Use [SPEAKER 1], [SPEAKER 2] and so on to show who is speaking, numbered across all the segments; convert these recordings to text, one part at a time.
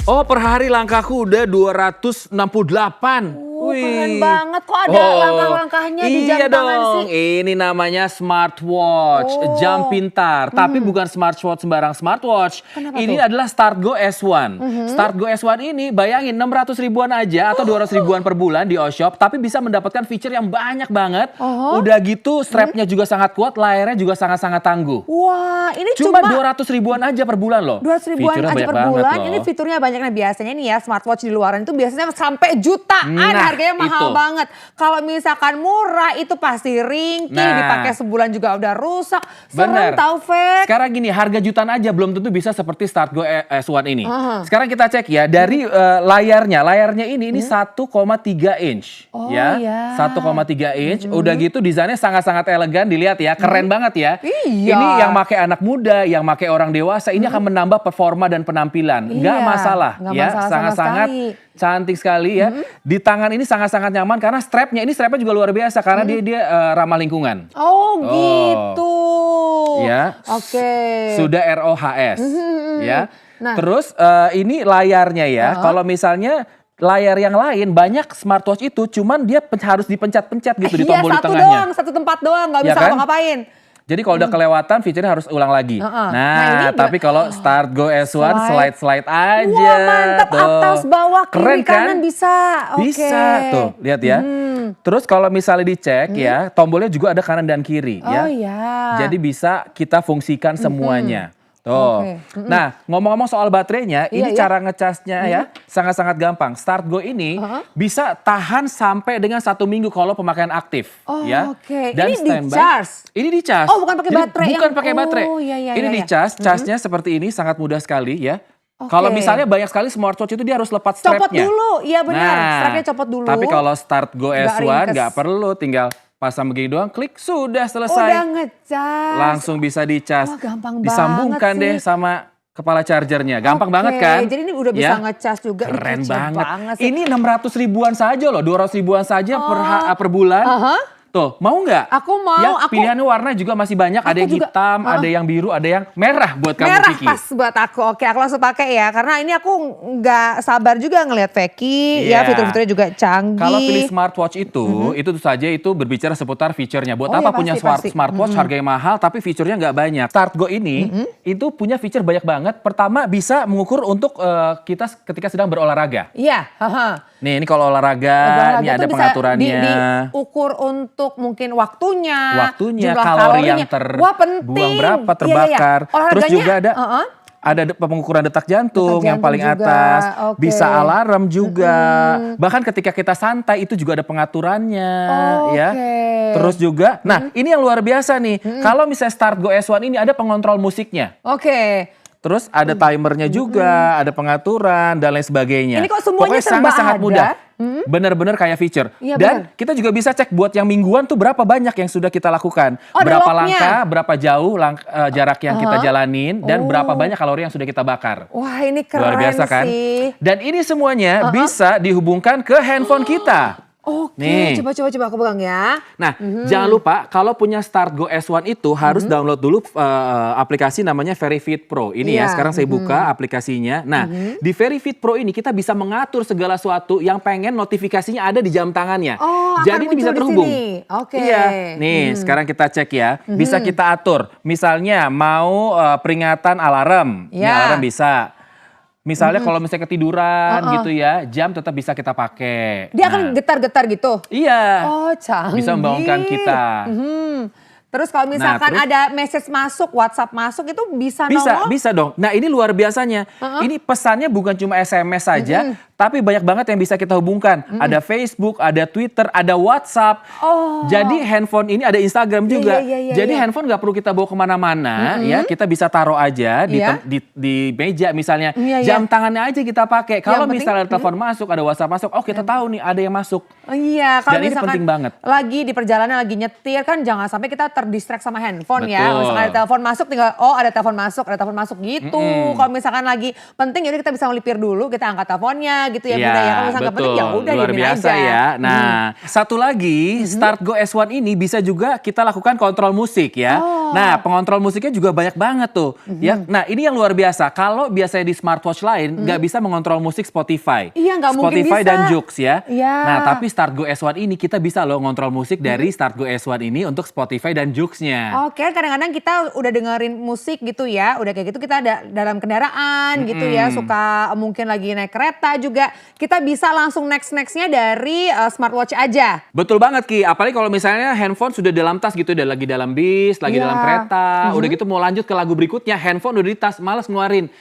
[SPEAKER 1] Oh, per hari langkahku udah 268.
[SPEAKER 2] Keren banget. Kok ada langkah-langkahnya di jam
[SPEAKER 1] iya
[SPEAKER 2] tangan
[SPEAKER 1] dong.
[SPEAKER 2] sih?
[SPEAKER 1] Ini namanya smartwatch, jam pintar. Tapi bukan smartwatch sembarang smartwatch.
[SPEAKER 2] Kenapa
[SPEAKER 1] Ini
[SPEAKER 2] tuh?
[SPEAKER 1] adalah StartGo S1. StartGo S1 ini bayangin 600 ribuan aja atau 200 ribuan per bulan di Oshop. Tapi bisa mendapatkan feature yang banyak banget. Udah gitu strapnya juga sangat kuat, layarnya juga sangat-sangat tangguh.
[SPEAKER 2] Wah, ini
[SPEAKER 1] Cuma
[SPEAKER 2] cuma
[SPEAKER 1] 200 ribuan aja per bulan loh.
[SPEAKER 2] 200 ribuan
[SPEAKER 1] Feature-nya
[SPEAKER 2] aja
[SPEAKER 1] banyak
[SPEAKER 2] per
[SPEAKER 1] banget
[SPEAKER 2] bulan.
[SPEAKER 1] loh.
[SPEAKER 2] Ini fiturnya banyak. Nah biasanya nih ya smartwatch di luaran itu biasanya sampai jutaan.
[SPEAKER 1] Nah,
[SPEAKER 2] Harganya mahal
[SPEAKER 1] itu.
[SPEAKER 2] banget. Kalau misalkan murah itu pasti ringkih.
[SPEAKER 1] Nah.
[SPEAKER 2] Dipakai sebulan juga udah rusak.
[SPEAKER 1] Bener.
[SPEAKER 2] Serem tau Fek.
[SPEAKER 1] Sekarang gini, harga jutaan aja belum tentu bisa seperti StartGo S1 ini. Sekarang kita cek ya, dari layarnya ini 1,3 inch.
[SPEAKER 2] Oh,
[SPEAKER 1] ya,
[SPEAKER 2] iya.
[SPEAKER 1] 1,3 inch. Udah gitu desainnya sangat-sangat elegan, dilihat ya, keren banget ya.
[SPEAKER 2] Iya.
[SPEAKER 1] Ini yang pakai anak muda, yang pakai orang dewasa, ini akan menambah performa dan penampilan. Nggak
[SPEAKER 2] Iya,
[SPEAKER 1] masalah
[SPEAKER 2] nggak
[SPEAKER 1] ya,
[SPEAKER 2] masalah sama
[SPEAKER 1] sangat-sangat
[SPEAKER 2] sekali.
[SPEAKER 1] cantik sekali ya. Di tangan ini sangat-sangat nyaman karena strapnya juga luar biasa karena dia ramah lingkungan.
[SPEAKER 2] Oh gitu.
[SPEAKER 1] Ya.
[SPEAKER 2] Oke.
[SPEAKER 1] Sudah ROHS ya.
[SPEAKER 2] Nah.
[SPEAKER 1] Terus ini layarnya ya. Kalau misalnya layar yang lain banyak smartwatch itu cuman dia harus dipencet-pencet gitu di tombol di
[SPEAKER 2] satu
[SPEAKER 1] tengahnya.
[SPEAKER 2] doang, satu tempat doang, nggak
[SPEAKER 1] Ya
[SPEAKER 2] bisa
[SPEAKER 1] kan?
[SPEAKER 2] ngapa-ngapain.
[SPEAKER 1] Jadi kalau udah kelewatan fiturnya harus ulang lagi.
[SPEAKER 2] Nah,
[SPEAKER 1] Nah,
[SPEAKER 2] ini
[SPEAKER 1] tapi kalau StartGo S1 slide aja.
[SPEAKER 2] Wah mantap,
[SPEAKER 1] tuh.
[SPEAKER 2] atas bawah
[SPEAKER 1] Keren
[SPEAKER 2] kiri
[SPEAKER 1] kan?
[SPEAKER 2] kanan bisa. Oke.
[SPEAKER 1] Bisa tuh, lihat ya. Terus kalau misalnya dicek ya, tombolnya juga ada kanan dan kiri ya.
[SPEAKER 2] Oh iya.
[SPEAKER 1] Jadi bisa kita fungsikan semuanya. Tuh.
[SPEAKER 2] Oke.
[SPEAKER 1] Nah, ngomong-ngomong soal baterainya, ini
[SPEAKER 2] Iya.
[SPEAKER 1] cara ngecasnya ya sangat-sangat gampang. StartGo ini bisa tahan sampai dengan 1 minggu kalau pemakaian aktif.
[SPEAKER 2] Oh,
[SPEAKER 1] ya.
[SPEAKER 2] oke.
[SPEAKER 1] Dan
[SPEAKER 2] Ini
[SPEAKER 1] standby.
[SPEAKER 2] di-charge?
[SPEAKER 1] Ini dicas.
[SPEAKER 2] Oh, bukan pakai
[SPEAKER 1] Jadi
[SPEAKER 2] baterai
[SPEAKER 1] Bukan
[SPEAKER 2] yang-
[SPEAKER 1] pakai baterai.
[SPEAKER 2] Oh, iya, iya,
[SPEAKER 1] Ini
[SPEAKER 2] iya.
[SPEAKER 1] dicas, casnya seperti ini sangat mudah sekali ya.
[SPEAKER 2] Oke.
[SPEAKER 1] Kalau misalnya banyak sekali smartwatch itu dia harus lepas strapnya.
[SPEAKER 2] Copot dulu, iya benar.
[SPEAKER 1] Nah,
[SPEAKER 2] Strapnya copot dulu.
[SPEAKER 1] Tapi kalau StartGo
[SPEAKER 2] Nggak
[SPEAKER 1] S1
[SPEAKER 2] ringkes.
[SPEAKER 1] nggak perlu, tinggal pasang begini doang, klik sudah selesai.
[SPEAKER 2] Udah ngecas.
[SPEAKER 1] Langsung bisa dicas.
[SPEAKER 2] Wah, gampang
[SPEAKER 1] Disambungkan
[SPEAKER 2] banget
[SPEAKER 1] deh
[SPEAKER 2] sih.
[SPEAKER 1] sama kepala chargernya. Gampang
[SPEAKER 2] Oke,
[SPEAKER 1] banget kan?
[SPEAKER 2] jadi ini udah bisa ngecas juga. Ini
[SPEAKER 1] Keren
[SPEAKER 2] kece
[SPEAKER 1] banget.
[SPEAKER 2] sih.
[SPEAKER 1] Ini 600 ribuan saja loh, 200 ribuan saja per bulan. Tuh, mau nggak?
[SPEAKER 2] Aku mau,
[SPEAKER 1] Ya,
[SPEAKER 2] aku-
[SPEAKER 1] pilihan warna juga masih banyak. Ada yang
[SPEAKER 2] juga.
[SPEAKER 1] hitam, ada yang biru, ada yang merah buat kamu,
[SPEAKER 2] Merah
[SPEAKER 1] Kiki.
[SPEAKER 2] pas buat aku. Oke, aku langsung pakai ya. Karena ini aku nggak sabar juga ngelihat Feki.
[SPEAKER 1] Iya.
[SPEAKER 2] Ya, fitur-fiturnya juga canggih.
[SPEAKER 1] Kalau pilih smartwatch itu tuh saja itu berbicara seputar fiturnya. Buat
[SPEAKER 2] Oh
[SPEAKER 1] apa
[SPEAKER 2] iya,
[SPEAKER 1] punya
[SPEAKER 2] pasti.
[SPEAKER 1] smartwatch harganya mahal tapi fiturnya nggak banyak. StartGo ini itu punya fitur banyak banget. Pertama bisa mengukur untuk kita ketika sedang berolahraga.
[SPEAKER 2] Iya, haha.
[SPEAKER 1] Nih ini kalau olahraga, ini
[SPEAKER 2] Olahraga
[SPEAKER 1] ada
[SPEAKER 2] tuh bisa
[SPEAKER 1] pengaturannya.
[SPEAKER 2] diukur untuk mungkin waktunya,
[SPEAKER 1] Waktunya,
[SPEAKER 2] jumlah
[SPEAKER 1] kalori yang
[SPEAKER 2] kalorinya. Wah, penting.
[SPEAKER 1] terbuang berapa,
[SPEAKER 2] Iya, iya, iya.
[SPEAKER 1] terbakar. Terus
[SPEAKER 2] Olahraganya,
[SPEAKER 1] juga ada pengukuran detak jantung yang
[SPEAKER 2] jantung
[SPEAKER 1] paling
[SPEAKER 2] juga,
[SPEAKER 1] atas,
[SPEAKER 2] oke.
[SPEAKER 1] bisa alarm juga. Bahkan ketika kita santai itu juga ada pengaturannya ya.
[SPEAKER 2] Oke.
[SPEAKER 1] Terus juga, nah ini yang luar biasa nih. Kalau misalnya StartGo S1 ini ada pengontrol musiknya.
[SPEAKER 2] Oke.
[SPEAKER 1] Terus ada timernya juga, ada pengaturan dan lain sebagainya.
[SPEAKER 2] Ini kok semuanya
[SPEAKER 1] Pokoknya
[SPEAKER 2] serba
[SPEAKER 1] sangat-sangat
[SPEAKER 2] ada?
[SPEAKER 1] mudah. Bener-bener kayak feature.
[SPEAKER 2] Iya,
[SPEAKER 1] Dan
[SPEAKER 2] bener.
[SPEAKER 1] kita juga bisa cek buat yang mingguan tuh berapa banyak yang sudah kita lakukan.
[SPEAKER 2] Oh, ada
[SPEAKER 1] Berapa
[SPEAKER 2] lognya?
[SPEAKER 1] langkah, berapa jauh jarak yang kita jalanin, dan
[SPEAKER 2] Oh.
[SPEAKER 1] berapa banyak kalori yang sudah kita bakar.
[SPEAKER 2] Wah, ini keren
[SPEAKER 1] Luar biasa kan?
[SPEAKER 2] sih.
[SPEAKER 1] Dan ini semuanya bisa dihubungkan ke handphone kita.
[SPEAKER 2] Oke,
[SPEAKER 1] Nih.
[SPEAKER 2] coba aku pegang ya.
[SPEAKER 1] Nah, jangan lupa kalau punya StartGo S1 itu harus download dulu aplikasi namanya VeryFit Pro. Ini ya,
[SPEAKER 2] Iya.
[SPEAKER 1] sekarang saya buka aplikasinya. Nah, di VeryFit Pro ini kita bisa mengatur segala sesuatu yang pengen notifikasinya ada di jam tangannya.
[SPEAKER 2] Oh, akan
[SPEAKER 1] jadi ini bisa
[SPEAKER 2] muncul di
[SPEAKER 1] terhubung.
[SPEAKER 2] sini. Oke.
[SPEAKER 1] Iya. Nih, sekarang kita cek ya. Bisa kita atur. Misalnya mau peringatan alarm. Ini
[SPEAKER 2] Iya.
[SPEAKER 1] alarm bisa. Misalnya kalau misalnya ketiduran gitu ya, jam tetap bisa kita pakai.
[SPEAKER 2] Dia
[SPEAKER 1] Nah,
[SPEAKER 2] akan getar-getar gitu.
[SPEAKER 1] iya.
[SPEAKER 2] Oh, canggih.
[SPEAKER 1] Bisa membangunkan kita.
[SPEAKER 2] Terus kalau misalkan
[SPEAKER 1] terus-
[SPEAKER 2] ada message masuk, WhatsApp masuk itu bisa nongol?
[SPEAKER 1] Bisa dong. Nah ini luar biasanya. Ini pesannya bukan cuma SMS saja, tapi banyak banget yang bisa kita hubungkan. Ada Facebook, ada Twitter, ada WhatsApp.
[SPEAKER 2] Oh.
[SPEAKER 1] Jadi handphone ini ada Instagram juga.
[SPEAKER 2] iya,
[SPEAKER 1] Jadi
[SPEAKER 2] iya.
[SPEAKER 1] handphone nggak perlu kita bawa kemana-mana, ya. Kita bisa taruh aja di,
[SPEAKER 2] Iya.
[SPEAKER 1] di meja misalnya.
[SPEAKER 2] Iya, iya.
[SPEAKER 1] Jam tangannya aja kita pakai. Kalau
[SPEAKER 2] penting-
[SPEAKER 1] misalnya ada telepon masuk, ada WhatsApp masuk, oh kita tahu nih ada yang masuk.
[SPEAKER 2] Oh iya, kalau
[SPEAKER 1] Dan ini
[SPEAKER 2] misalkan
[SPEAKER 1] penting banget.
[SPEAKER 2] lagi di perjalanan lagi nyetir kan jangan sampai kita terdistract sama handphone ya.
[SPEAKER 1] Betul.
[SPEAKER 2] Misalkan ada telepon masuk tinggal ada telepon masuk gitu. Kalau misalkan lagi penting jadi kita bisa melipir dulu, kita angkat teleponnya gitu ya Bunda ya. Kalau misalnya nggak penting ya udah
[SPEAKER 1] luar
[SPEAKER 2] diemin
[SPEAKER 1] biasa
[SPEAKER 2] aja.
[SPEAKER 1] ya. Nah, satu lagi Start Go S1 ini bisa juga kita lakukan kontrol musik ya. Nah, pengontrol musiknya juga banyak banget tuh ya. Nah, ini yang luar biasa. Kalau biasanya di smartwatch lain nggak bisa mengontrol musik Spotify.
[SPEAKER 2] Iya, nggak mungkin
[SPEAKER 1] Spotify
[SPEAKER 2] bisa.
[SPEAKER 1] dan Joox ya.
[SPEAKER 2] Iya.
[SPEAKER 1] Nah, tapi Start Go S1 ini kita bisa loh ngontrol musik dari Start Go S1 ini untuk Spotify dan Joox-nya.
[SPEAKER 2] Oke, kadang-kadang kita udah dengerin musik gitu ya, udah kayak gitu kita ada dalam kendaraan gitu ya, suka mungkin lagi naik kereta juga, kita bisa langsung next-nextnya dari smartwatch aja.
[SPEAKER 1] Betul banget Ki, apalagi kalau misalnya handphone sudah dalam tas gitu, udah lagi dalam bis, lagi
[SPEAKER 2] Iya.
[SPEAKER 1] dalam kereta, udah gitu mau lanjut ke lagu berikutnya, handphone udah di tas, males ngeluarin.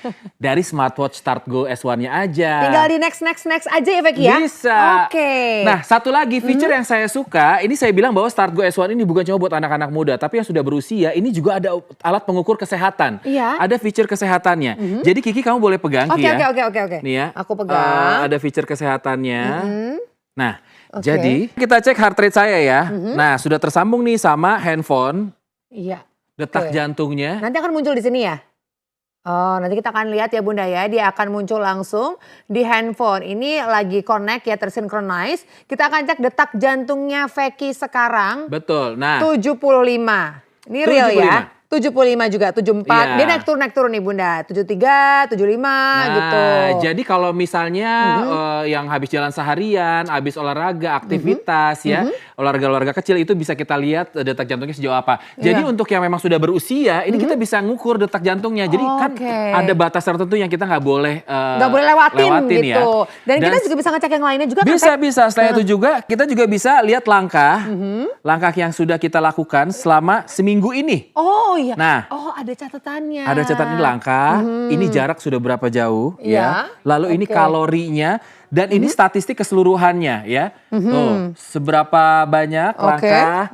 [SPEAKER 1] Dari smartwatch Start Go S1-nya aja.
[SPEAKER 2] Tinggal di next aja ya Veki ya?
[SPEAKER 1] Bisa.
[SPEAKER 2] Oke.
[SPEAKER 1] Nah, satu lagi feature yang saya suka, ini saya bilang bahwa Start Go S1 ini bukan cuma buat anak-anak muda, tapi yang sudah berusia, ini juga ada alat pengukur kesehatan.
[SPEAKER 2] Iya.
[SPEAKER 1] Ada feature kesehatannya. Jadi Kiki kamu boleh pegang Ki ya.
[SPEAKER 2] Oke.
[SPEAKER 1] Nih ya.
[SPEAKER 2] Aku pegang.
[SPEAKER 1] Ada feature kesehatannya. Nah,
[SPEAKER 2] Oke.
[SPEAKER 1] jadi kita cek heart rate saya ya. Nah, sudah tersambung nih sama handphone,
[SPEAKER 2] Iya.
[SPEAKER 1] detak
[SPEAKER 2] Oke.
[SPEAKER 1] jantungnya.
[SPEAKER 2] Nanti akan muncul di sini ya? Oh, nanti kita akan lihat ya Bunda ya, dia akan muncul langsung di handphone. Ini lagi connect ya, tersynchronize. Kita akan cek detak jantungnya Veki sekarang.
[SPEAKER 1] Betul. Nah,
[SPEAKER 2] 75. Ini real ya. 75 juga, 74.
[SPEAKER 1] Iya.
[SPEAKER 2] Dia naik turun nih Bunda. 73, 75 gitu.
[SPEAKER 1] Jadi kalau misalnya yang habis jalan seharian, habis olahraga, aktivitas ya, olahraga-olahraga kecil itu bisa kita lihat detak jantungnya sejauh apa. Jadi untuk yang memang sudah berusia, ini kita bisa ngukur detak jantungnya. Jadi kan ada batas tertentu yang kita nggak boleh
[SPEAKER 2] lewatin gitu.
[SPEAKER 1] ya.
[SPEAKER 2] Dan kita juga bisa ngecek yang lainnya juga
[SPEAKER 1] Bisa,
[SPEAKER 2] kan?
[SPEAKER 1] bisa. Selain itu juga kita juga bisa lihat langkah yang sudah kita lakukan selama seminggu ini.
[SPEAKER 2] Oh iya.
[SPEAKER 1] Nah.
[SPEAKER 2] Oh ada catatannya.
[SPEAKER 1] Ada catatan ini langkah, ini jarak sudah berapa jauh ya. Lalu ini kalorinya dan ini statistik keseluruhannya ya. Tuh, seberapa banyak langkah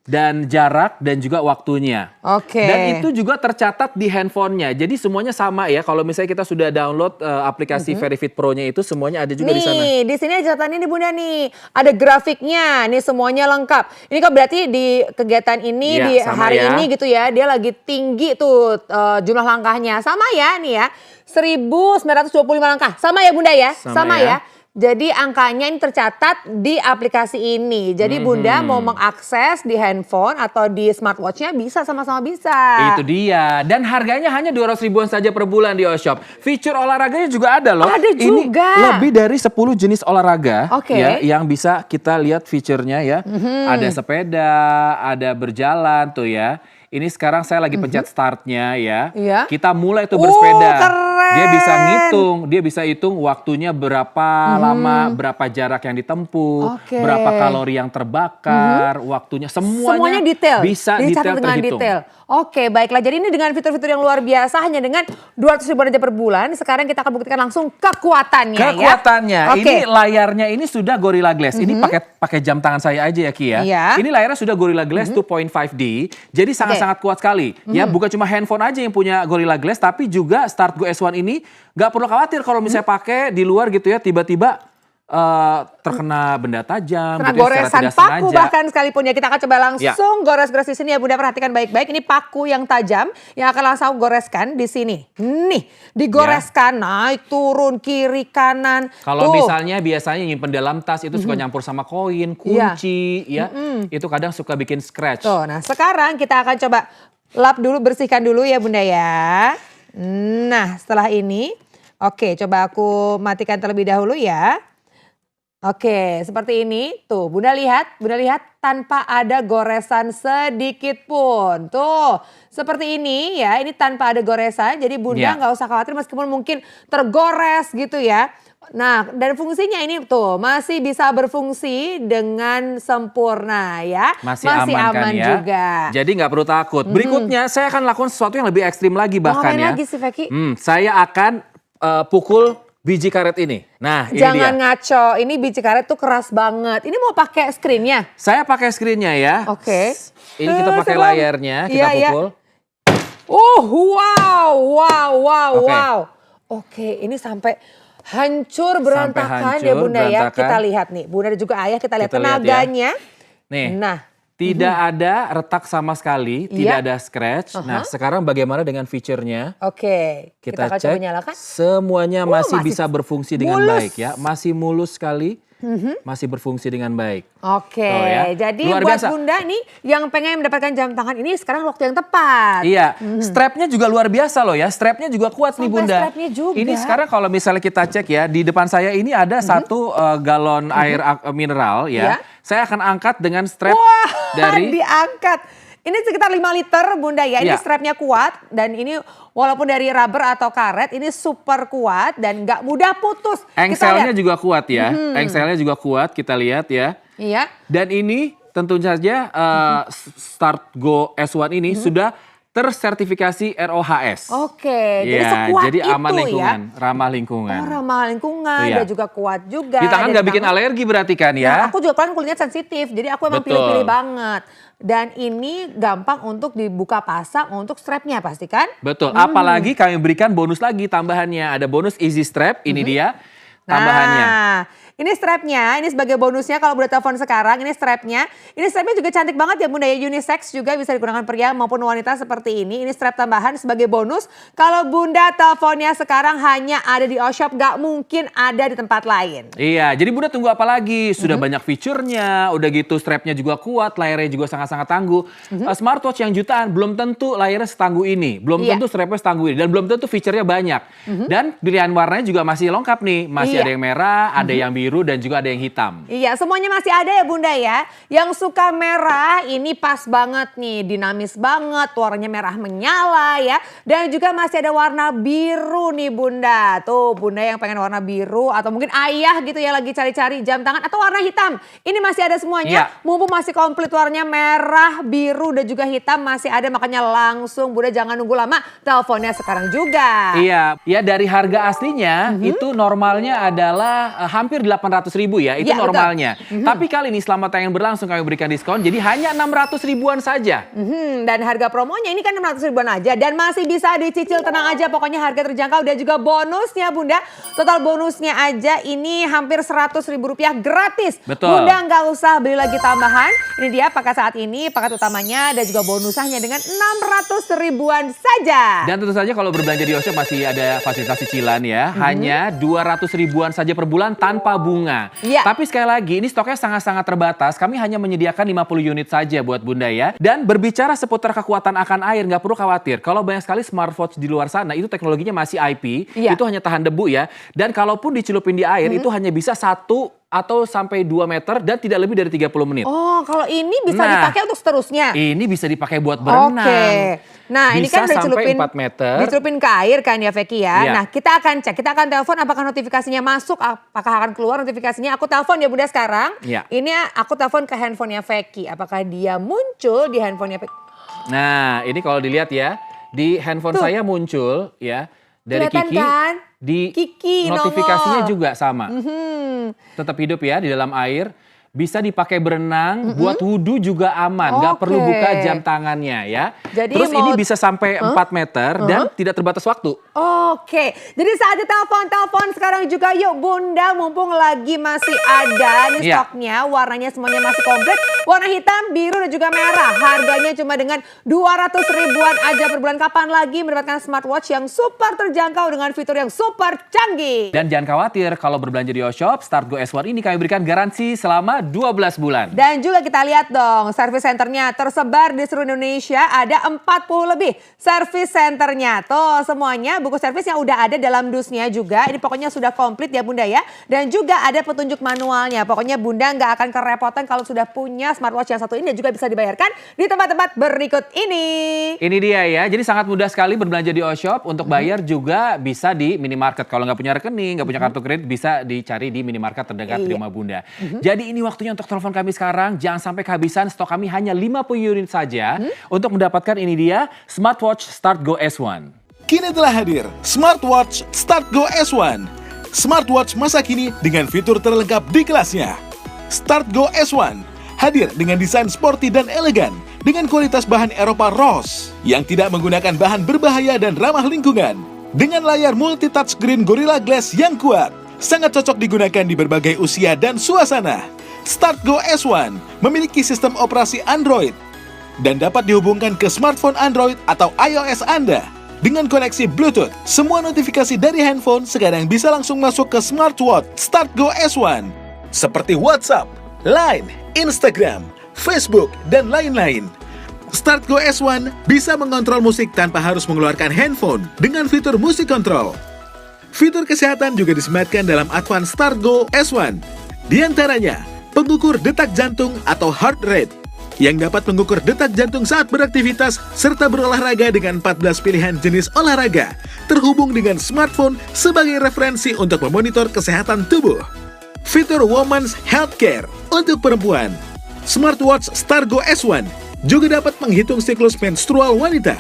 [SPEAKER 1] dan jarak dan juga waktunya.
[SPEAKER 2] Oke.
[SPEAKER 1] Dan itu juga tercatat di handphonenya. Jadi semuanya sama ya. Kalau misalnya kita sudah download aplikasi Verifit Pro-nya itu semuanya ada juga di sana.
[SPEAKER 2] Nih, di sini ada catatan ini Bunda nih. Ada grafiknya, nih semuanya lengkap. Ini kan berarti di kegiatan ini
[SPEAKER 1] Iya,
[SPEAKER 2] di
[SPEAKER 1] sama
[SPEAKER 2] hari
[SPEAKER 1] ya.
[SPEAKER 2] ini gitu ya, dia lagi tinggi tuh jumlah langkahnya. Sama ya nih ya, 1925 langkah. Sama ya Bunda ya?
[SPEAKER 1] Sama
[SPEAKER 2] ya.
[SPEAKER 1] ya.
[SPEAKER 2] Jadi angkanya ini tercatat di aplikasi ini. Jadi Bunda mau mengakses di handphone atau di smartwatch-nya bisa, sama-sama bisa.
[SPEAKER 1] Itu dia. Dan harganya hanya 200 ribuan saja per bulan di Oshop. Fitur olahraganya juga ada loh.
[SPEAKER 2] Ada juga.
[SPEAKER 1] Ini lebih dari 10 jenis olahraga
[SPEAKER 2] Oke.
[SPEAKER 1] ya, yang bisa kita lihat fiturnya ya. Ada sepeda, ada berjalan tuh ya. Ini sekarang saya lagi pencet startnya ya.
[SPEAKER 2] Iya.
[SPEAKER 1] Kita mulai tuh bersepeda.
[SPEAKER 2] Keren.
[SPEAKER 1] Dia bisa ngitung, dia bisa hitung waktunya berapa lama, berapa jarak yang ditempuh,
[SPEAKER 2] Oke.
[SPEAKER 1] berapa kalori yang terbakar, waktunya
[SPEAKER 2] Semuanya detail.
[SPEAKER 1] bisa
[SPEAKER 2] dicatat
[SPEAKER 1] detail
[SPEAKER 2] dengan
[SPEAKER 1] terhitung.
[SPEAKER 2] detail. Oke, baiklah. Jadi ini dengan fitur-fitur yang luar biasa hanya dengan 200 ribu aja per bulan. Sekarang kita akan buktikan langsung kekuatannya
[SPEAKER 1] Kekuatannya,
[SPEAKER 2] ya. Oke.
[SPEAKER 1] ini layarnya ini sudah Gorilla Glass. Ini pakai jam tangan saya aja ya Ki ya.
[SPEAKER 2] Iya.
[SPEAKER 1] Ini layarnya sudah Gorilla Glass 2.5D. Jadi sangat-sangat kuat sekali. Ya, bukan cuma handphone aja yang punya Gorilla Glass, tapi juga Start Go S1 ini nggak perlu khawatir kalau misalnya pakai di luar gitu ya, tiba-tiba terkena benda tajam,
[SPEAKER 2] Kena
[SPEAKER 1] gitu ya, secara
[SPEAKER 2] goresan
[SPEAKER 1] tidak
[SPEAKER 2] paku
[SPEAKER 1] sengaja.
[SPEAKER 2] bahkan sekalipun ya. Kita akan coba langsung gores-gores di sini ya Bunda, perhatikan baik-baik. Ini paku yang tajam yang akan langsung goreskan di sini. Nih, digoreskan naik turun kiri kanan.
[SPEAKER 1] Kalau
[SPEAKER 2] Tuh.
[SPEAKER 1] misalnya biasanya nyimpen dalam tas itu suka nyampur sama koin, kunci, ya, itu kadang suka bikin scratch.
[SPEAKER 2] Tuh, nah sekarang kita akan coba lap dulu, bersihkan dulu ya Bunda ya. Nah, setelah ini, oke, coba aku matikan terlebih dahulu ya. Oke, seperti ini. Tuh, Bunda lihat tanpa ada goresan sedikit pun. Tuh, seperti ini ya. Ini tanpa ada goresan. Jadi Bunda nggak usah khawatir meskipun mungkin tergores gitu ya. Nah, dan fungsinya ini tuh masih bisa berfungsi dengan sempurna ya.
[SPEAKER 1] Masih aman kan ya.
[SPEAKER 2] juga.
[SPEAKER 1] Jadi nggak perlu takut. Berikutnya saya akan lakukan sesuatu yang lebih ekstrim lagi bahkan
[SPEAKER 2] Ngapain
[SPEAKER 1] ya.
[SPEAKER 2] lagi sih, Veki?
[SPEAKER 1] Saya akan pukul biji karet ini. Nah, ini
[SPEAKER 2] Jangan
[SPEAKER 1] dia.
[SPEAKER 2] ngaco, ini biji karet tuh keras banget. Ini mau pakai screen-nya?
[SPEAKER 1] Saya pakai screen-nya ya.
[SPEAKER 2] Oke.
[SPEAKER 1] Ini kita pakai
[SPEAKER 2] serem.
[SPEAKER 1] layarnya, kita
[SPEAKER 2] Iya.
[SPEAKER 1] pukul.
[SPEAKER 2] Wow. Oke, ini sampai hancur berantakan
[SPEAKER 1] hancur,
[SPEAKER 2] ya Bunda ya.
[SPEAKER 1] berantakan.
[SPEAKER 2] Kita lihat nih, Bunda dan juga Ayah kita lihat
[SPEAKER 1] Kita lihat ya.
[SPEAKER 2] tenaganya.
[SPEAKER 1] Nih.
[SPEAKER 2] Nah,
[SPEAKER 1] Tidak ada retak sama sekali, tidak ada scratch. Nah, sekarang bagaimana dengan fiturnya?
[SPEAKER 2] Oke, kita akan
[SPEAKER 1] cek.
[SPEAKER 2] coba nyalakan.
[SPEAKER 1] Semuanya masih bisa berfungsi dengan
[SPEAKER 2] mulus.
[SPEAKER 1] baik ya. Masih mulus sekali, masih berfungsi dengan baik.
[SPEAKER 2] Oke,
[SPEAKER 1] ya.
[SPEAKER 2] jadi
[SPEAKER 1] Luar
[SPEAKER 2] buat
[SPEAKER 1] biasa.
[SPEAKER 2] Bunda nih yang pengen mendapatkan jam tangan ini sekarang waktu yang tepat.
[SPEAKER 1] Iya, strapnya juga luar biasa loh ya. Strapnya juga kuat nih Bunda.
[SPEAKER 2] Strapnya juga.
[SPEAKER 1] Ini sekarang kalau misalnya kita cek ya, di depan saya ini ada satu galon air mineral ya. Saya akan angkat dengan strap dari
[SPEAKER 2] diangkat. Ini sekitar 5 liter Bunda ya. Ini strapnya kuat dan ini walaupun dari rubber atau karet ini super kuat dan nggak mudah putus.
[SPEAKER 1] Engselnya juga kuat ya. Engselnya juga kuat, kita lihat ya.
[SPEAKER 2] Iya.
[SPEAKER 1] Dan ini tentu saja Start Go S1 ini sudah tersertifikasi RoHS.
[SPEAKER 2] Oke, jadi
[SPEAKER 1] Ya,
[SPEAKER 2] sekuat
[SPEAKER 1] jadi
[SPEAKER 2] itu
[SPEAKER 1] aman
[SPEAKER 2] ya.
[SPEAKER 1] lingkungan, ramah lingkungan.
[SPEAKER 2] Oh, ramah lingkungan
[SPEAKER 1] Iya.
[SPEAKER 2] dan juga kuat juga.
[SPEAKER 1] Di tangan
[SPEAKER 2] Dan
[SPEAKER 1] nggak bikin alergi berarti kan
[SPEAKER 2] Nah,
[SPEAKER 1] ya?
[SPEAKER 2] aku juga kan kulitnya sensitif, jadi aku emang
[SPEAKER 1] Betul.
[SPEAKER 2] pilih-pilih banget. Dan ini gampang untuk dibuka pasang untuk strapnya pasti kan?
[SPEAKER 1] Betul, apalagi kami berikan bonus lagi tambahannya. Ada bonus Easy Strap, ini dia tambahannya.
[SPEAKER 2] Nah, ini strapnya, ini sebagai bonusnya kalau Bunda telepon sekarang, ini strapnya. Ini strapnya juga cantik banget ya Bunda ya, unisex juga bisa digunakan pria maupun wanita seperti ini. Ini strap tambahan sebagai bonus. Kalau Bunda teleponnya sekarang hanya ada di O-Shop, gak mungkin ada di tempat lain.
[SPEAKER 1] Iya, jadi Bunda tunggu apa lagi? Sudah banyak fiturnya, udah gitu strapnya juga kuat, layarnya juga sangat-sangat tangguh. Smartwatch yang jutaan belum tentu layarnya setangguh ini, belum tentu strapnya setangguh ini, dan belum tentu fiturnya banyak. Dan pilihan warnanya juga masih lengkap nih, masih ada yang merah, ada yang biru, dan juga ada yang hitam.
[SPEAKER 2] Iya, semuanya masih ada ya Bunda ya. Yang suka merah ini pas banget nih, dinamis banget, warnanya merah menyala ya. Dan juga masih ada warna biru nih Bunda. Tuh Bunda yang pengen warna biru atau mungkin ayah gitu ya lagi cari-cari jam tangan atau warna hitam. Ini masih ada semuanya. Mumpung masih komplit warnanya merah, biru dan juga hitam masih ada, makanya langsung Bunda jangan nunggu lama, teleponnya sekarang juga.
[SPEAKER 1] Iya, ya dari harga aslinya itu normalnya adalah hampir 800.000 ya, itu normalnya. Tapi kali ini selama tayangan berlangsung kami berikan diskon, jadi hanya 600 ribuan saja.
[SPEAKER 2] Dan harga promonya ini kan 600 ribuan aja dan masih bisa dicicil, tenang aja pokoknya harga terjangkau dan juga bonusnya Bunda. Total bonusnya aja ini hampir 100 ribu rupiah gratis.
[SPEAKER 1] Betul.
[SPEAKER 2] Bunda nggak usah beli lagi tambahan. Ini dia paket saat ini, paket utamanya dan juga bonusnya dengan 600 ribuan saja.
[SPEAKER 1] Dan tentu saja kalau berbelanja di O-Shop masih ada fasilitas cicilan ya, hanya 200 ribuan saja per bulan tanpa bunga. Tapi sekali lagi ini stoknya sangat-sangat terbatas. Kami hanya menyediakan 50 unit saja buat Bunda ya. Dan berbicara seputar kekuatan akan air, nggak perlu khawatir. Kalau banyak sekali smartwatch di luar sana itu teknologinya masih IP, itu hanya tahan debu ya. Dan kalaupun dicelupin di air itu hanya bisa 1 atau sampai 2 meter dan tidak lebih dari 30 menit.
[SPEAKER 2] Oh, kalau ini bisa dipakai untuk seterusnya?
[SPEAKER 1] Ini bisa dipakai buat berenang.
[SPEAKER 2] Nah, ini kan udah
[SPEAKER 1] dicelupin 4 meter.
[SPEAKER 2] Dicelupin ke air kan ya Veki ya. Nah, kita akan cek, kita akan telepon apakah notifikasinya masuk, apakah akan keluar notifikasinya. Aku telepon ya Bunda sekarang. Ini aku telepon ke handphonenya Veki. Apakah dia muncul di handphonenya Veki?
[SPEAKER 1] Nah, ini kalau dilihat ya, di handphone saya muncul ya dari
[SPEAKER 2] kelihatan
[SPEAKER 1] Kiki.
[SPEAKER 2] Kan?
[SPEAKER 1] Di
[SPEAKER 2] Kiki
[SPEAKER 1] notifikasinya
[SPEAKER 2] nongol.
[SPEAKER 1] juga sama. Tetap hidup ya di dalam air. Bisa dipakai berenang, buat wudhu juga aman. Nggak perlu buka jam tangannya ya.
[SPEAKER 2] Jadi
[SPEAKER 1] terus ini bisa sampai 4 meter dan tidak terbatas waktu.
[SPEAKER 2] Oke, jadi saatnya telepon sekarang juga yuk Bunda, mumpung lagi masih ada nih stoknya, warnanya semuanya masih komplit, warna hitam, biru dan juga merah. Harganya cuma dengan 200 ribuan aja per bulan. Kapan lagi mendapatkan smartwatch yang super terjangkau dengan fitur yang super canggih.
[SPEAKER 1] Dan jangan khawatir kalau berbelanja di O-Shop, Start Go S1 ini kami berikan garansi selama 12 bulan.
[SPEAKER 2] Dan juga kita lihat dong, service centernya tersebar di seluruh Indonesia, ada 40 lebih service centernya. Tuh semuanya buku servis yang udah ada dalam dusnya juga. Ini pokoknya sudah komplit ya Bunda ya. Dan juga ada petunjuk manualnya. Pokoknya Bunda nggak akan kerepotan kalau sudah punya smartwatch yang satu ini dan juga bisa dibayarkan di tempat-tempat berikut ini.
[SPEAKER 1] Ini dia ya, jadi sangat mudah sekali berbelanja di O-Shop. Untuk bayar juga bisa di minimarket. Kalau nggak punya rekening, nggak punya kartu kredit, bisa dicari di minimarket terdekat di rumah Bunda. Jadi ini waktunya untuk telepon kami sekarang. Jangan sampai kehabisan, stok kami hanya 50 unit saja. Untuk mendapatkan ini dia, Smartwatch Start Go S1.
[SPEAKER 3] Kini telah hadir Smartwatch Start Go S1. Smartwatch masa kini dengan fitur terlengkap di kelasnya. Start Go S1 hadir dengan desain sporty dan elegan dengan kualitas bahan Eropa RoHS yang tidak menggunakan bahan berbahaya dan ramah lingkungan. Dengan layar multi touchscreen Gorilla Glass yang kuat, sangat cocok digunakan di berbagai usia dan suasana. Start Go S1 memiliki sistem operasi Android dan dapat dihubungkan ke smartphone Android atau iOS Anda. Dengan koneksi Bluetooth, semua notifikasi dari handphone sekarang bisa langsung masuk ke smartwatch Start Go S1 seperti WhatsApp, Line, Instagram, Facebook, dan lain-lain. Start Go S1 bisa mengontrol musik tanpa harus mengeluarkan handphone dengan fitur Music Control. Fitur kesehatan juga disematkan dalam Advanced Start Go S1. Di antaranya, pengukur detak jantung atau heart rate, yang dapat mengukur detak jantung saat beraktivitas serta berolahraga dengan 14 pilihan jenis olahraga, terhubung dengan smartphone sebagai referensi untuk memonitor kesehatan tubuh. Fitur Women's Healthcare untuk perempuan. Smartwatch Start Go S1 juga dapat menghitung siklus menstrual wanita.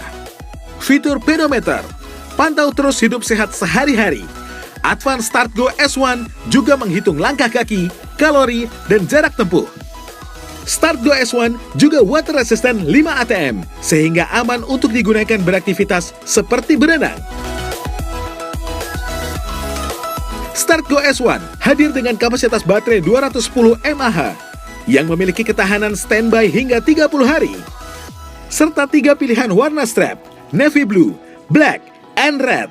[SPEAKER 3] Fitur pedometer, pantau terus hidup sehat sehari-hari. Advanced Start Go S1 juga menghitung langkah kaki, kalori, dan jarak tempuh. Start Go S1 juga water resistant 5 ATM, sehingga aman untuk digunakan beraktivitas seperti berenang. Start Go S1 hadir dengan kapasitas baterai 210 mAh yang memiliki ketahanan standby hingga 30 hari. Serta 3 pilihan warna strap, navy blue, black, and red.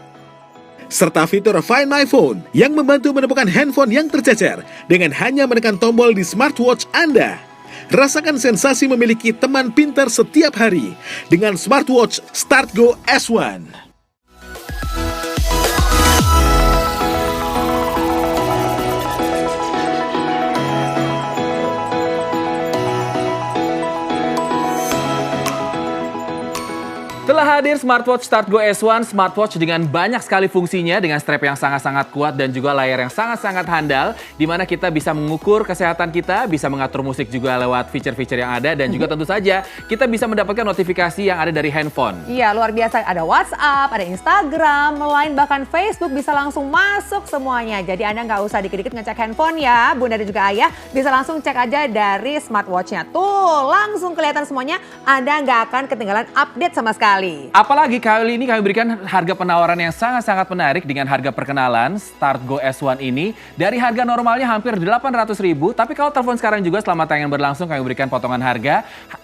[SPEAKER 3] Serta fitur Find My Phone yang membantu menemukan handphone yang tercecer dengan hanya menekan tombol di smartwatch Anda. Rasakan sensasi memiliki teman pintar setiap hari dengan smartwatch Start Go S1.
[SPEAKER 1] Telah hadir smartwatch Start Go S1, smartwatch dengan banyak sekali fungsinya, dengan strap yang sangat-sangat kuat dan juga layar yang sangat-sangat handal, di mana kita bisa mengukur kesehatan kita, bisa mengatur musik juga lewat fitur-fitur yang ada, dan juga tentu saja kita bisa mendapatkan notifikasi yang ada dari handphone.
[SPEAKER 2] Iya, luar biasa. Ada WhatsApp, ada Instagram, Line, bahkan Facebook bisa langsung masuk semuanya. Jadi Anda nggak usah dikit-dikit ngecek handphone ya, Bunda dan juga Ayah. Bisa langsung cek aja dari smartwatch-nya. Tuh, langsung kelihatan semuanya. Anda nggak akan ketinggalan update sama sekali.
[SPEAKER 1] Apalagi kali ini kami berikan harga penawaran yang sangat-sangat menarik dengan harga perkenalan Start Go S1 ini. Dari harga normalnya hampir 800.000, tapi kalau telepon sekarang juga selama tayangan berlangsung kami berikan potongan harga.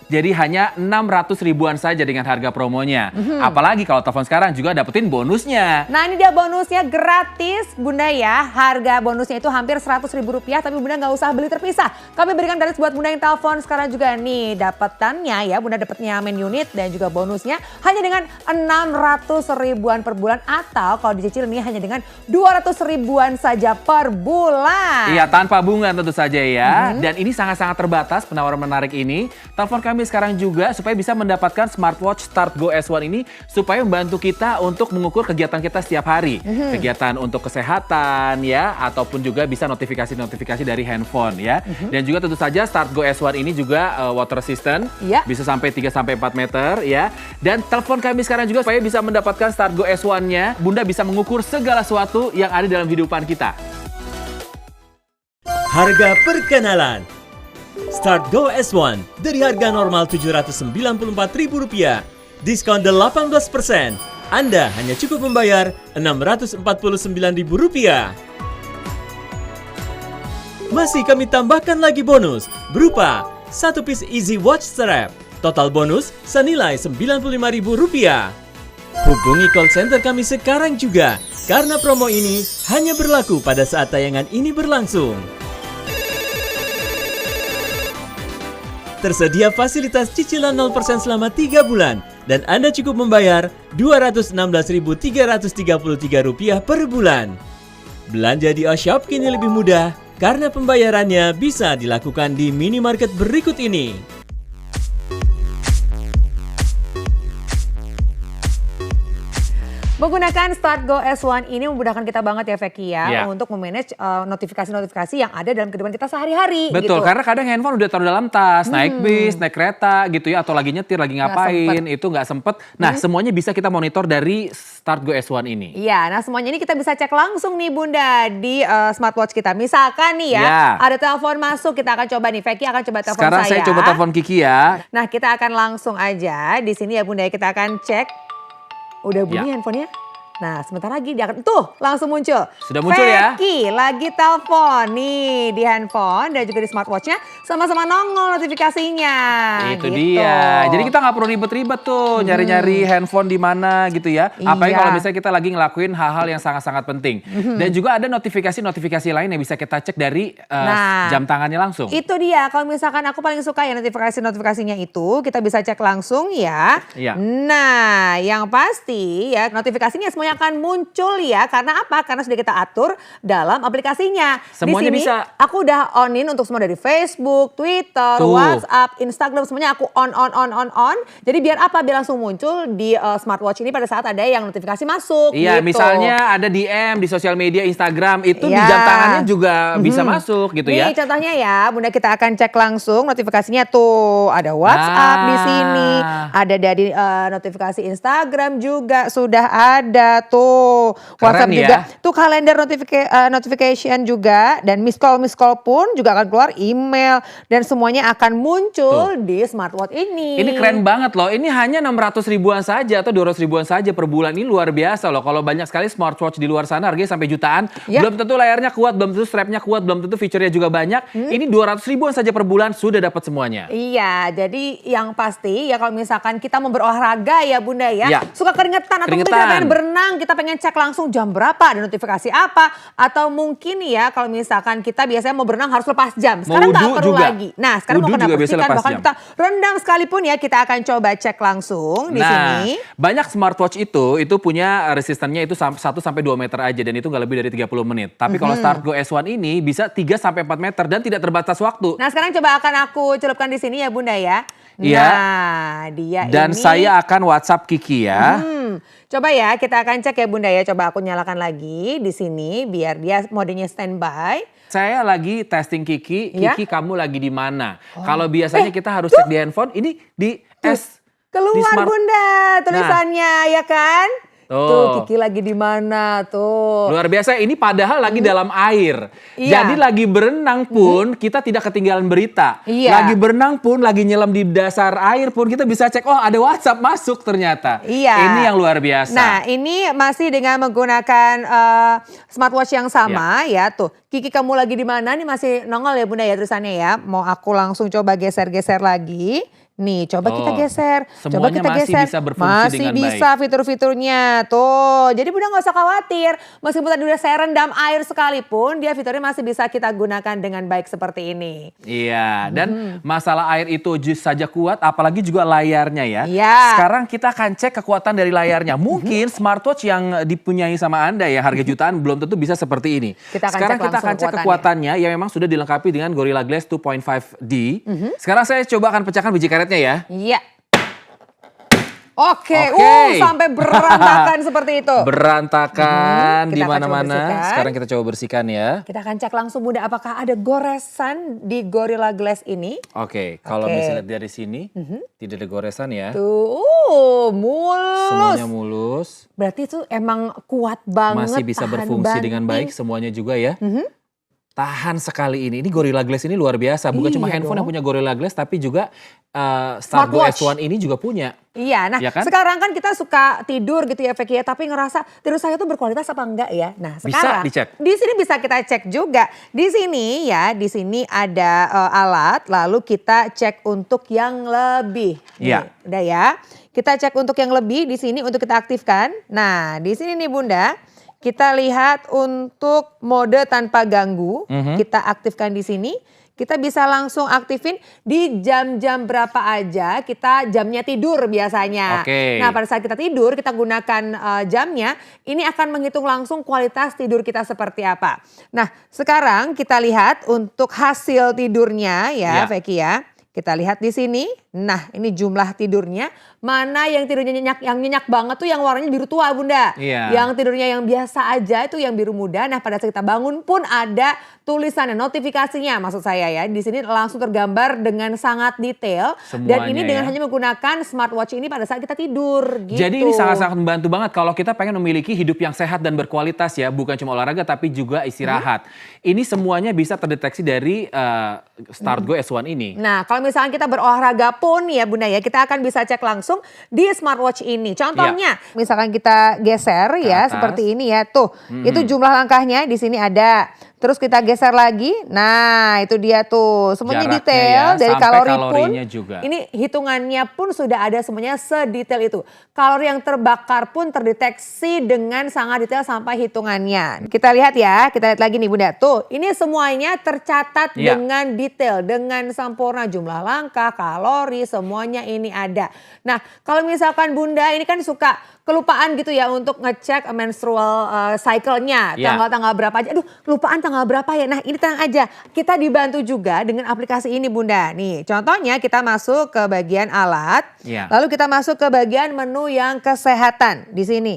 [SPEAKER 1] Jadi hanya 600 ribuan saja dengan harga promonya. Apalagi kalau telepon sekarang juga dapetin bonusnya.
[SPEAKER 2] Nah, ini dia bonusnya gratis Bunda ya. Harga bonusnya itu hampir Rp100.000, tapi Bunda nggak usah beli terpisah. Kami berikan gratis buat Bunda yang telepon sekarang juga nih. Dapetannya ya, Bunda dapetnya main unit dan juga bonusnya hanya dengan 600 ribuan per bulan. Atau kalau dicicil nih hanya dengan 200 ribuan saja per bulan.
[SPEAKER 1] Iya, tanpa bunga tentu saja ya. Dan ini sangat-sangat terbatas penawaran menarik ini. Telepon kami sekarang juga supaya bisa mendapatkan smartwatch Start Go S1 ini, supaya membantu kita untuk mengukur kegiatan kita setiap hari. Kegiatan untuk kesehatan ya, ataupun juga bisa notifikasi-notifikasi dari handphone ya. Dan juga tentu saja Start Go S1 ini juga water resistant, bisa sampai 3-4 meter ya. Dan telepon kami sekarang juga supaya bisa mendapatkan Start Go S1-nya, Bunda bisa mengukur segala sesuatu yang ada dalam kehidupan kita.
[SPEAKER 4] Harga perkenalan Start Go S1 dari harga normal Rp794.000, diskon 18%. Anda hanya cukup membayar Rp649.000. Masih kami tambahkan lagi bonus berupa 1 piece Easy Watch Strap. Total bonus senilai Rp95.000. Hubungi call center kami sekarang juga, karena promo ini hanya berlaku pada saat tayangan ini berlangsung. Tersedia fasilitas cicilan 0% selama 3 bulan dan Anda cukup membayar Rp216.333 per bulan. Belanja di Oshop kini lebih mudah karena pembayarannya bisa dilakukan di minimarket berikut ini.
[SPEAKER 2] Menggunakan Start Go S1 ini memudahkan kita banget ya Veki ya, untuk memanage notifikasi-notifikasi yang ada dalam kehidupan kita sehari-hari.
[SPEAKER 1] Betul,
[SPEAKER 2] gitu.
[SPEAKER 1] karena kadang handphone udah taruh dalam tas, naik bis, naik kereta gitu ya, atau lagi nyetir, lagi ngapain, itu nggak sempet. Nah semuanya bisa kita monitor dari Start Go S1 ini.
[SPEAKER 2] Iya, nah semuanya ini kita bisa cek langsung nih Bunda di smartwatch kita. Misalkan nih ya, ada telepon masuk, kita akan coba nih, Veki akan coba telepon
[SPEAKER 1] Sekarang saya coba telepon Kiki ya.
[SPEAKER 2] Nah kita akan langsung aja di sini ya Bunda, kita akan cek. Udah bunyi handphonenya? Nah, sebentar lagi dia akan tuh langsung muncul.
[SPEAKER 1] Sudah muncul ya?
[SPEAKER 2] Feki lagi telepon nih di handphone dan juga di smartwatchnya sama-sama nongol notifikasinya.
[SPEAKER 1] Itu
[SPEAKER 2] gitu.
[SPEAKER 1] dia. Jadi kita nggak perlu ribet-ribet tuh nyari-nyari handphone di mana gitu ya. Apalagi
[SPEAKER 2] Iya.
[SPEAKER 1] kalau misalnya kita lagi ngelakuin hal-hal yang sangat-sangat penting. Dan juga ada notifikasi-notifikasi lain yang bisa kita cek dari jam tangannya langsung.
[SPEAKER 2] Itu dia. Kalau misalkan aku paling suka ya notifikasinya itu kita bisa cek langsung ya.
[SPEAKER 1] Iya.
[SPEAKER 2] Nah, yang pasti ya notifikasinya semuanya akan muncul ya. Karena apa? Karena sudah kita atur dalam aplikasinya.
[SPEAKER 1] Semuanya
[SPEAKER 2] di sini
[SPEAKER 1] bisa.
[SPEAKER 2] aku udah onin untuk semua dari Facebook, Twitter,
[SPEAKER 1] Tuh.
[SPEAKER 2] WhatsApp, Instagram semuanya aku on. Jadi biar apa? Biar langsung muncul di smartwatch ini pada saat ada yang notifikasi masuk.
[SPEAKER 1] Iya,
[SPEAKER 2] gitu.
[SPEAKER 1] misalnya ada DM di sosial media Instagram itu di
[SPEAKER 2] Iya.
[SPEAKER 1] jam tangannya juga bisa masuk gitu ya.
[SPEAKER 2] Nih contohnya ya, Bunda kita akan cek langsung notifikasinya tuh. Ada WhatsApp di sini, ada dari notifikasi Instagram juga sudah ada tuh. WhatsApp
[SPEAKER 1] Keren
[SPEAKER 2] juga.
[SPEAKER 1] ya.
[SPEAKER 2] Tuh kalender notification juga dan miss call pun juga akan keluar, email dan semuanya akan muncul di smartwatch ini.
[SPEAKER 1] Ini keren banget loh. Ini hanya 600 ribuan saja atau 200 ribuan saja per bulan. Ini luar biasa loh. Kalau banyak sekali smartwatch di luar sana harganya sampai jutaan.
[SPEAKER 2] Ya.
[SPEAKER 1] Belum tentu layarnya kuat, belum tentu strapnya kuat, belum tentu fiturnya juga banyak. Ini 200 ribuan saja per bulan sudah dapat semuanya.
[SPEAKER 2] Iya, jadi yang pasti ya kalau misalkan kita mau berolahraga ya Bunda ya,
[SPEAKER 1] Ya.
[SPEAKER 2] suka keringetan atau mungkin kita pengen berenang, kita pengen cek langsung jam berapa, ada notifikasi apa, atau mungkin ya kalau misalkan kita biasanya mau berenang harus lepas jam, sekarang nggak
[SPEAKER 1] wudhu
[SPEAKER 2] perlu
[SPEAKER 1] juga.
[SPEAKER 2] lagi. Nah sekarang
[SPEAKER 1] Wudhu
[SPEAKER 2] mau kena
[SPEAKER 1] juga biasa
[SPEAKER 2] bersihkan,
[SPEAKER 1] lepas
[SPEAKER 2] bahkan
[SPEAKER 1] jam.
[SPEAKER 2] kita rendang sekalipun ya kita akan coba cek langsung di sini.
[SPEAKER 1] Banyak smartwatch itu punya resistannya itu 1 sampai 2 meter aja dan itu nggak lebih dari 30 menit. Tapi kalau Start Go S1 ini bisa 3 sampai 4 meter dan tidak terbatas waktu.
[SPEAKER 2] Nah sekarang coba akan aku celupkan di sini ya Bunda ya.
[SPEAKER 1] Iya.
[SPEAKER 2] Nah dia
[SPEAKER 1] Dan
[SPEAKER 2] ini.
[SPEAKER 1] saya akan WhatsApp Kiki ya.
[SPEAKER 2] Coba ya kita akan cek ya Bunda ya. Coba aku nyalakan lagi di sini biar dia modenya standby.
[SPEAKER 1] Saya lagi testing Kiki,
[SPEAKER 2] Ya?
[SPEAKER 1] Kiki kamu lagi di mana? Kalau biasanya kita harus cek di handphone, ini di di
[SPEAKER 2] Keluar
[SPEAKER 1] smart-
[SPEAKER 2] Bunda tulisannya ya kan? Tuh Kiki lagi di mana tuh?
[SPEAKER 1] Luar biasa, ini padahal lagi dalam air.
[SPEAKER 2] Iya.
[SPEAKER 1] Jadi lagi berenang pun kita tidak ketinggalan berita.
[SPEAKER 2] Iya.
[SPEAKER 1] Lagi berenang pun, lagi nyelam di dasar air pun kita bisa cek, oh ada WhatsApp masuk ternyata.
[SPEAKER 2] Iya.
[SPEAKER 1] Ini yang luar biasa.
[SPEAKER 2] Nah ini masih dengan menggunakan smartwatch yang sama ya tuh. Kiki kamu lagi di mana? Nih masih nongol ya Bunda ya tulisannya ya. Mau aku langsung coba geser-geser lagi. Nih coba kita geser, coba
[SPEAKER 1] semuanya
[SPEAKER 2] kita
[SPEAKER 1] masih
[SPEAKER 2] geser.
[SPEAKER 1] bisa berfungsi
[SPEAKER 2] Masih
[SPEAKER 1] dengan
[SPEAKER 2] bisa fitur-fiturnya tuh. Jadi Bunda nggak usah khawatir. Meskipun tadi udah saya rendam air sekalipun, dia fiturnya masih bisa kita gunakan dengan baik seperti ini.
[SPEAKER 1] Iya, dan masalah air itu saja kuat, apalagi juga layarnya ya.
[SPEAKER 2] Iya.
[SPEAKER 1] Sekarang kita akan cek kekuatan dari layarnya. Mungkin smartwatch yang dipunyai sama Anda yang harga jutaan belum tentu bisa seperti ini.
[SPEAKER 2] Kita akan
[SPEAKER 1] Sekarang
[SPEAKER 2] cek
[SPEAKER 1] kita akan
[SPEAKER 2] langsung
[SPEAKER 1] cek kekuatannya yang memang sudah dilengkapi dengan Gorilla Glass 2.5D. Sekarang saya coba akan pecahkan biji karetnya ya.
[SPEAKER 2] Iya. Oke,
[SPEAKER 1] Oke.
[SPEAKER 2] sampai berantakan seperti itu.
[SPEAKER 1] Berantakan
[SPEAKER 2] Kita
[SPEAKER 1] di
[SPEAKER 2] akan coba
[SPEAKER 1] mana-mana.
[SPEAKER 2] bersihkan.
[SPEAKER 1] Sekarang kita coba bersihkan ya.
[SPEAKER 2] Kita akan cek langsung Bunda apakah ada goresan di Gorilla Glass ini.
[SPEAKER 1] Oke, kalau
[SPEAKER 2] Oke.
[SPEAKER 1] misalnya dari sini tidak ada goresan ya.
[SPEAKER 2] Tuh, mulus.
[SPEAKER 1] Semuanya mulus.
[SPEAKER 2] Berarti itu emang kuat banget.
[SPEAKER 1] Masih bisa
[SPEAKER 2] tahan
[SPEAKER 1] berfungsi dengan
[SPEAKER 2] banting.
[SPEAKER 1] baik semuanya juga ya. Tahan sekali ini. Ini Gorilla Glass ini luar biasa. Bukan cuma
[SPEAKER 2] Iya
[SPEAKER 1] handphone
[SPEAKER 2] dong.
[SPEAKER 1] yang punya Gorilla Glass tapi juga Start Go
[SPEAKER 2] Smartwatch.
[SPEAKER 1] S1 ini juga punya.
[SPEAKER 2] Iya, nah
[SPEAKER 1] Ya kan?
[SPEAKER 2] sekarang kan kita suka tidur gitu ya Vicky ya, tapi ngerasa tidur saya tuh berkualitas apa enggak ya? Nah
[SPEAKER 1] Bisa
[SPEAKER 2] sekarang
[SPEAKER 1] dicek.
[SPEAKER 2] di sini bisa kita cek juga. Di sini ya, di sini ada alat, lalu kita cek untuk yang lebih.
[SPEAKER 1] Iya.
[SPEAKER 2] Nih, udah ya. Kita cek untuk yang lebih di sini untuk kita aktifkan. Nah di sini nih Bunda, kita lihat untuk mode tanpa ganggu, kita aktifkan di sini. Kita bisa langsung aktifin di jam-jam berapa aja kita jamnya tidur biasanya.
[SPEAKER 1] Oke.
[SPEAKER 2] Nah pada saat kita tidur kita gunakan jamnya, ini akan menghitung langsung kualitas tidur kita seperti apa. Nah sekarang kita lihat untuk hasil tidurnya ya Vicky ya. Kita lihat di sini. Nah, ini jumlah tidurnya. Mana yang tidurnya nyenyak, yang nyenyak banget tuh yang warnanya biru tua, Bunda.
[SPEAKER 1] Iya.
[SPEAKER 2] Yang tidurnya yang biasa aja itu yang biru muda. Nah, pada saat kita bangun pun ada tulisannya, notifikasinya maksud saya ya. Di sini langsung tergambar dengan sangat detail. Dan ini
[SPEAKER 1] Semuanya
[SPEAKER 2] dengan
[SPEAKER 1] ya.
[SPEAKER 2] hanya menggunakan smartwatch ini pada saat kita tidur gitu.
[SPEAKER 1] Jadi ini sangat-sangat membantu banget kalau kita pengen memiliki hidup yang sehat dan berkualitas ya. Bukan cuma olahraga tapi juga istirahat. Ini semuanya bisa terdeteksi dari Start Go S1 ini.
[SPEAKER 2] Nah, kalau misalnya kita berolahraga pun ya Bunda ya, kita akan bisa cek langsung di smartwatch ini. Contohnya, misalkan kita geser ya
[SPEAKER 1] atas.
[SPEAKER 2] seperti ini ya, tuh itu jumlah langkahnya di sini ada. Terus kita geser lagi, nah itu dia tuh semuanya
[SPEAKER 1] Jaraknya
[SPEAKER 2] detail
[SPEAKER 1] ya,
[SPEAKER 2] dari
[SPEAKER 1] sampai
[SPEAKER 2] kalori pun.
[SPEAKER 1] kalorinya juga.
[SPEAKER 2] Ini hitungannya pun sudah ada semuanya sedetail itu. Kalori yang terbakar pun terdeteksi dengan sangat detail sampai hitungannya. Kita lihat ya, kita lihat lagi nih Bunda. Tuh, ini semuanya tercatat dengan detail, dengan sempurna jumlah langkah, kalori, semuanya ini ada. Nah, kalau misalkan Bunda ini kan suka kelupaan gitu ya untuk ngecek menstrual cycle-nya, tanggal-tanggal berapa aja. Aduh, kelupaan tanggal berapa ya. Nah, ini tenang aja. Kita dibantu juga dengan aplikasi ini Bunda. Nih, contohnya kita masuk ke bagian alat, lalu kita masuk ke bagian menu yang kesehatan di sini.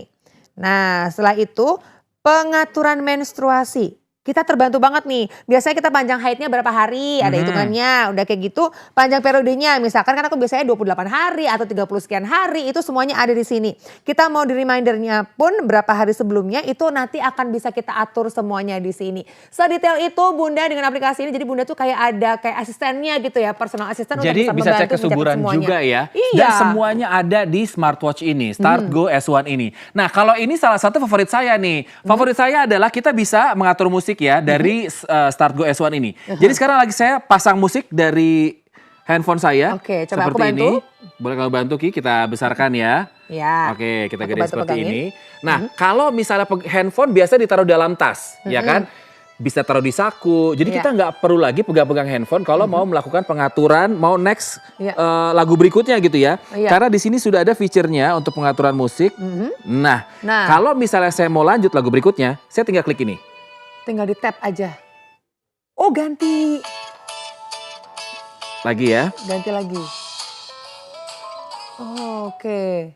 [SPEAKER 2] Nah, setelah itu pengaturan menstruasi. Kita terbantu banget nih. Biasanya kita panjang haidnya berapa hari, ada hitungannya. Udah kayak gitu, panjang periodenya. Misalkan kan aku biasanya 28 hari atau 30 sekian hari, itu semuanya ada di sini. Kita mau di remindernya pun berapa hari sebelumnya, itu nanti akan bisa kita atur semuanya di sini. Sedetail itu Bunda dengan aplikasi ini, jadi Bunda tuh kayak ada kayak asistennya gitu ya, personal assistant.
[SPEAKER 1] Jadi bisa cek kesuburan juga ya. Dan semuanya ada di smartwatch ini, Start Go S1 ini. Nah, kalau ini salah satu favorit saya nih. Favorit saya adalah kita bisa mengatur musik ya dari Start Go S1 ini. Jadi sekarang lagi saya pasang musik dari handphone saya.
[SPEAKER 2] Oke, coba
[SPEAKER 1] seperti
[SPEAKER 2] aku bantu.
[SPEAKER 1] Ini. Boleh kamu bantu Ki, kita besarkan ya.
[SPEAKER 2] Ya.
[SPEAKER 1] Oke, kita
[SPEAKER 2] Aku
[SPEAKER 1] gedein
[SPEAKER 2] bantu
[SPEAKER 1] seperti
[SPEAKER 2] pegangin.
[SPEAKER 1] ini. Nah, kalau misalnya handphone biasa ditaruh dalam tas, ya kan? Bisa taruh di saku. Jadi kita nggak perlu lagi pegang-pegang handphone kalau mau melakukan pengaturan, mau next lagu berikutnya gitu ya. Karena di sini sudah ada fiturnya untuk pengaturan musik. Nah, kalau misalnya saya mau lanjut lagu berikutnya, saya tinggal klik ini.
[SPEAKER 2] Tinggal di tap aja. Oh, ganti.
[SPEAKER 1] Lagi ya.
[SPEAKER 2] Ganti lagi. Oh, oke.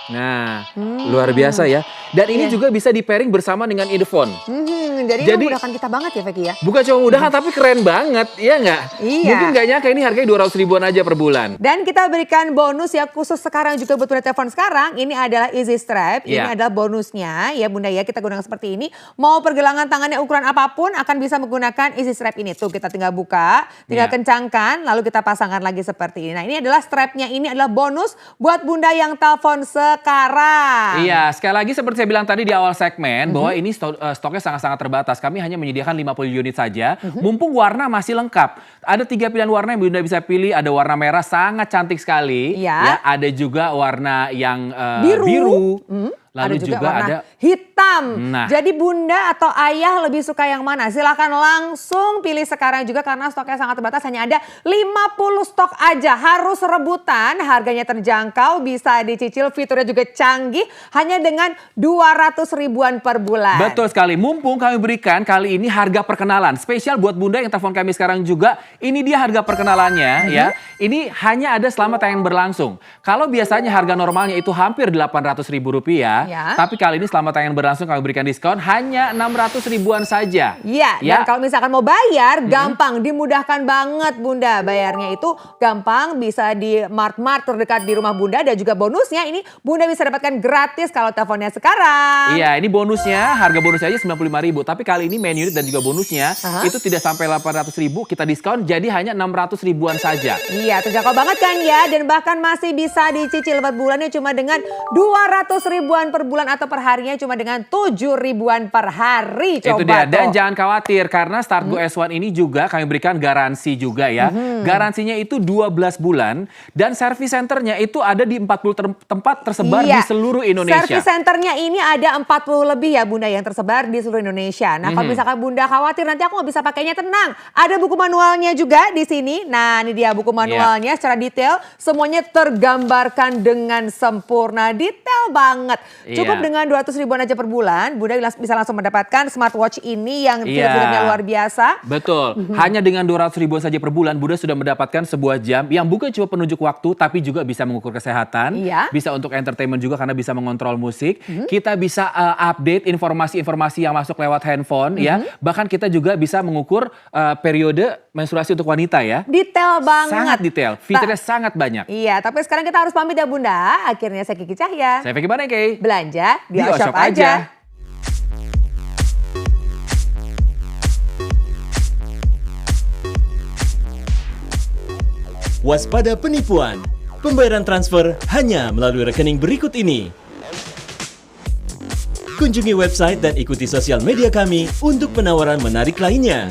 [SPEAKER 1] Nah, luar biasa ya. Dan ini juga bisa di pairing bersama dengan earphone.
[SPEAKER 2] Jadi memudahkan kita banget ya Veki ya.
[SPEAKER 1] Bukan cuma mudahan tapi keren banget, iya nggak?
[SPEAKER 2] Iya.
[SPEAKER 1] Mungkin nggak nyangka ini harganya 200 ribuan aja per bulan.
[SPEAKER 2] Dan kita berikan bonus ya khusus sekarang juga buat Bunda telepon sekarang. Ini adalah Easy Strap. Ini adalah bonusnya ya Bunda ya. Kita gunakan seperti ini. Mau pergelangan tangannya ukuran apapun akan bisa menggunakan Easy Strap ini. Tuh kita tinggal buka, tinggal kencangkan, lalu kita pasangkan lagi seperti ini. Nah ini adalah strapnya, ini adalah bonus buat Bunda yang telepon sekarang.
[SPEAKER 1] Iya, sekali lagi seperti saya bilang tadi di awal segmen bahwa ini stoknya sangat-sangat terbatas. Kami hanya menyediakan 50 unit saja. Mumpung warna masih lengkap. Ada 3 pilihan warna yang Bunda bisa pilih. Ada warna merah sangat cantik sekali. Ya, ada juga warna yang biru. Lalu juga ada
[SPEAKER 2] hitam. Jadi Bunda atau Ayah lebih suka yang mana? Silakan langsung pilih sekarang juga karena stoknya sangat terbatas. Hanya ada 50 stok aja. Harus rebutan, harganya terjangkau, bisa dicicil, fiturnya juga canggih. Hanya dengan 200 ribuan per bulan.
[SPEAKER 1] Betul sekali. Mumpung kami berikan kali ini harga perkenalan. Spesial buat Bunda yang telepon kami sekarang juga. Ini dia harga perkenalannya ya. Ini hanya ada selama tayangan berlangsung. Kalau biasanya harga normalnya itu hampir 800 ribu rupiah. Tapi kali ini selama tayangan berlangsung kami berikan diskon hanya 600 ribuan saja.
[SPEAKER 2] Iya, dan kalau misalkan mau bayar gampang, dimudahkan banget Bunda. Bayarnya itu gampang, bisa di mart-mart terdekat di rumah Bunda. Dan juga bonusnya ini Bunda bisa dapatkan gratis kalau teleponnya sekarang.
[SPEAKER 1] Iya, ini bonusnya, harga bonusnya aja 95 ribu. Tapi kali ini main unit dan juga bonusnya itu tidak sampai 800 ribu, kita diskon jadi hanya 600 ribuan saja.
[SPEAKER 2] Iya, terjangkau banget kan ya. Dan bahkan masih bisa dicicil 4 bulannya cuma dengan 200 ribuan per bulan atau per harinya cuma dengan 7 ribuan per hari. Coba
[SPEAKER 1] itu dia. Dan jangan khawatir karena Start Go S1 ini juga kami berikan garansi juga ya. Garansinya itu 12 bulan dan service centernya itu ada di 40 tempat tersebar di seluruh Indonesia.
[SPEAKER 2] Service centernya ini ada 40 lebih ya Bunda yang tersebar di seluruh Indonesia. Nah kalau misalkan Bunda khawatir nanti aku nggak bisa pakainya, tenang. Ada buku manualnya juga di sini. Nah ini dia buku manualnya secara detail. Semuanya tergambarkan dengan sempurna. Detail banget. Cukup dengan 200 ribuan aja per bulan, Bunda bisa langsung mendapatkan smartwatch ini yang fitur-fiturnya luar biasa.
[SPEAKER 1] Betul. Hanya dengan 200 ribuan saja per bulan, Bunda sudah mendapatkan sebuah jam yang bukan cuma penunjuk waktu, tapi juga bisa mengukur kesehatan. Bisa untuk entertainment juga karena bisa mengontrol musik. Kita bisa update informasi-informasi yang masuk lewat handphone ya. Bahkan kita juga bisa mengukur periode menstruasi untuk wanita ya.
[SPEAKER 2] Detail banget.
[SPEAKER 1] Sangat detail. Fiturnya sangat banyak.
[SPEAKER 2] Iya, tapi sekarang kita harus pamit ya Bunda. Akhirnya saya Kiki Cahya.
[SPEAKER 1] Saya Veki Baneke.
[SPEAKER 2] Belanja di Oshop
[SPEAKER 1] aja.
[SPEAKER 2] aja.
[SPEAKER 4] waspada penipuan. Pembayaran transfer hanya melalui rekening berikut ini. Kunjungi website dan ikuti sosial media kami untuk penawaran menarik lainnya.